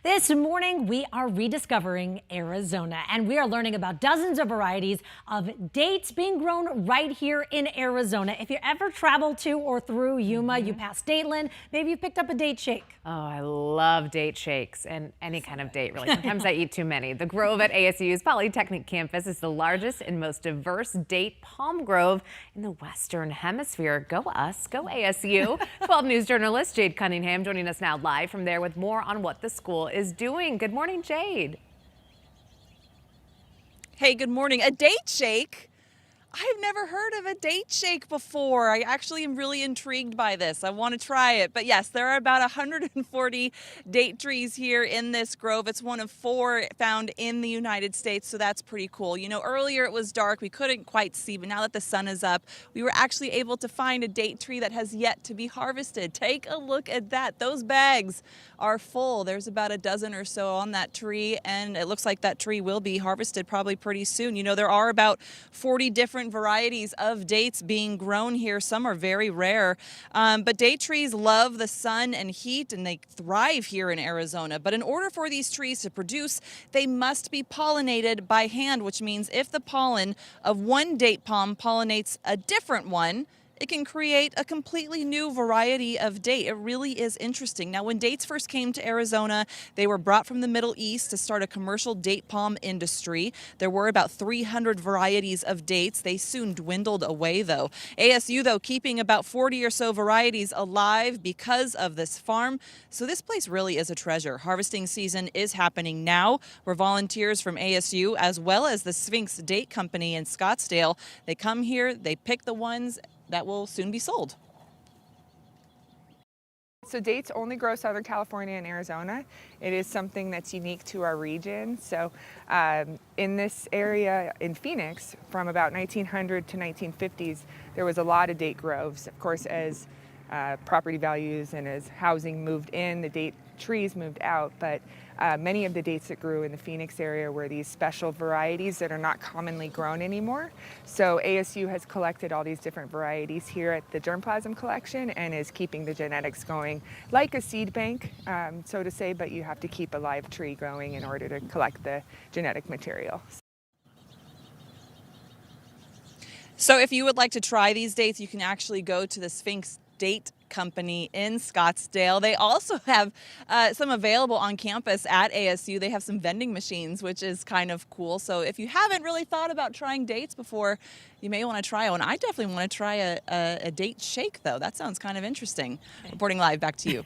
This morning, we are rediscovering Arizona, and we are learning about dozens of varieties of dates being grown right here in Arizona. If you ever travel to or through Yuma, you pass Dateland, maybe you picked up a date shake. Oh, I love date shakes and any kind of date, really. Sometimes I eat too many. The Grove at ASU's Polytechnic campus is the largest and most diverse date palm grove in the Western Hemisphere. Go us, go ASU. 12 News journalist Jade Cunningham joining us now live from there with more on what the school is doing. Good morning, Jade. Hey, good morning. A date shake? I've never heard of a date shake before. I actually am really intrigued by this. I want to try it. But yes, there are about 140 date trees here in this grove. It's one of 4 found in the United States, so that's pretty cool. You know, earlier it was dark. We couldn't quite see, but now that the sun is up, we were actually able to find a date tree that has yet to be harvested. Take a look at that. Those bags are full. There's about a dozen or so on that tree, and it looks like that tree will be harvested probably pretty soon. You know, there are about 40 different varieties of dates being grown here. Some are very rare, but date trees love the sun and heat, and they thrive here in Arizona. But in order for these trees to produce, they must be pollinated by hand, which means if the pollen of one date palm pollinates a different one, it can create a completely new variety of date. It really is interesting. Now, when dates first came to Arizona, they were brought from the Middle East to start a commercial date palm industry. There were about 300 varieties of dates. They soon dwindled away, though. ASU, though, keeping about 40 or so varieties alive because of this farm. So this place really is a treasure. Harvesting season is happening now, where volunteers from ASU, as well as the Sphinx Date Company in Scottsdale, they come here, they pick the ones that will soon be sold. So dates only grow Southern California and Arizona. It is something that's unique to our region. So in this area in Phoenix, from about 1900 to 1950s, there was a lot of date groves. Of course, as property values and as housing moved in, the date trees moved out, but many of the dates that grew in the Phoenix area were these special varieties that are not commonly grown anymore. So ASU has collected all these different varieties here at the germplasm collection and is keeping the genetics going like a seed bank, so to say, but you have to keep a live tree growing in order to collect the genetic material. So if you would like to try these dates, you can actually go to the Sphinx Date Company in Scottsdale. They also have some available on campus at ASU. They have some vending machines, which is kind of cool. So if you haven't really thought about trying dates before, you may want to try one. I definitely want to try a date shake, though. That sounds kind of interesting. Reporting live, back to you.